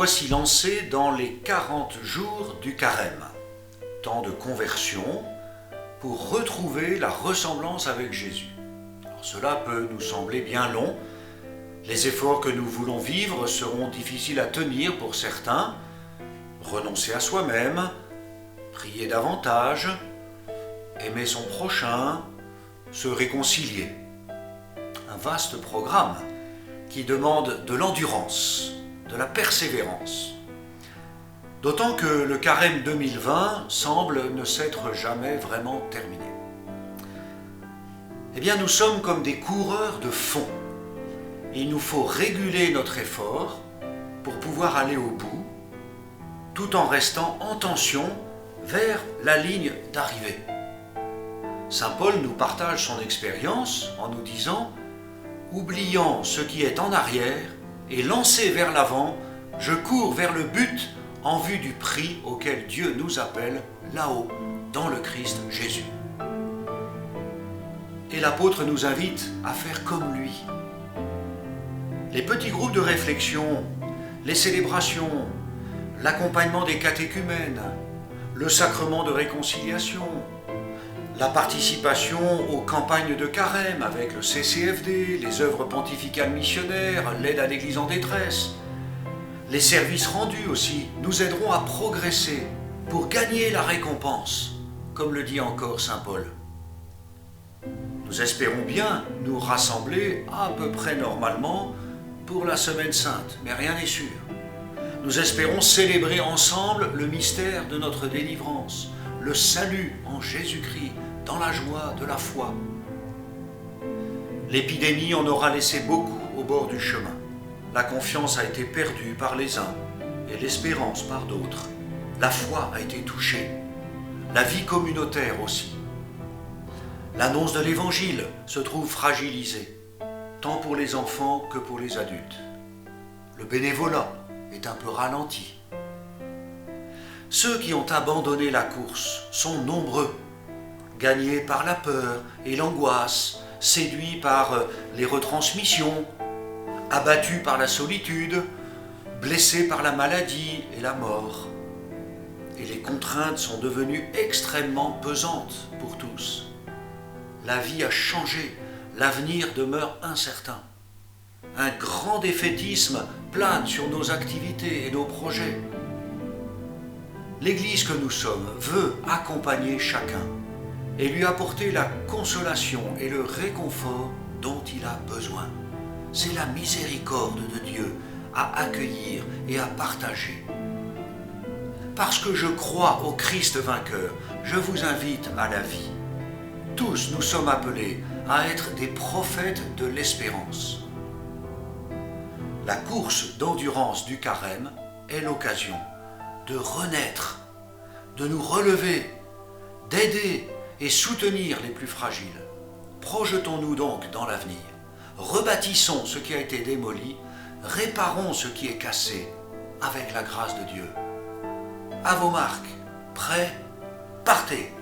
voici lancés dans les 40 jours du carême, temps de conversion pour retrouver la ressemblance avec Jésus. Alors, cela peut nous sembler bien long. Les efforts que nous voulons vivre seront difficiles à tenir pour certains. Renoncer à soi-même, prier davantage, aimer son prochain, se réconcilier. Un vaste programme qui demande de l'endurance, de la persévérance. D'autant que le carême 2020 semble ne s'être jamais vraiment terminé. Eh bien, nous sommes comme des coureurs de fond. Il nous faut réguler notre effort pour pouvoir aller au bout, tout en restant en tension vers la ligne d'arrivée. Saint Paul nous partage son expérience en nous disant « Oubliant ce qui est en arrière et lancé vers l'avant, je cours vers le but en vue du prix auquel Dieu nous appelle là-haut, dans le Christ Jésus. » Et l'apôtre nous invite à faire comme lui. Les petits groupes de réflexion, les célébrations, l'accompagnement des catéchumènes, le sacrement de réconciliation, la participation aux campagnes de carême avec le CCFD, les œuvres pontificales missionnaires, l'aide à l'Église en détresse, les services rendus aussi nous aideront à progresser pour gagner la récompense, comme le dit encore Saint Paul. Nous espérons bien nous rassembler à peu près normalement pour la Semaine Sainte, mais rien n'est sûr. Nous espérons célébrer ensemble le mystère de notre délivrance, le salut en Jésus-Christ, dans la joie de la foi. L'épidémie en aura laissé beaucoup au bord du chemin. La confiance a été perdue par les uns et l'espérance par d'autres. La foi a été touchée, la vie communautaire aussi. L'annonce de l'Évangile se trouve fragilisée, tant pour les enfants que pour les adultes. Le bénévolat est un peu ralenti. Ceux qui ont abandonné la course sont nombreux, gagnés par la peur et l'angoisse, séduits par les retransmissions, abattus par la solitude, blessés par la maladie et la mort. Et les contraintes sont devenues extrêmement pesantes pour tous. La vie a changé, l'avenir demeure incertain. Un grand défaitisme plane sur nos activités et nos projets. L'Église que nous sommes veut accompagner chacun et lui apporter la consolation et le réconfort dont il a besoin. C'est la miséricorde de Dieu à accueillir et à partager. Parce que je crois au Christ vainqueur, je vous invite à la vie. Tous nous sommes appelés à être des prophètes de l'espérance. La course d'endurance du carême est l'occasion de renaître, de nous relever, d'aider et soutenir les plus fragiles. Projetons-nous donc dans l'avenir. Rebâtissons ce qui a été démoli, réparons ce qui est cassé avec la grâce de Dieu. À vos marques, prêts, partez!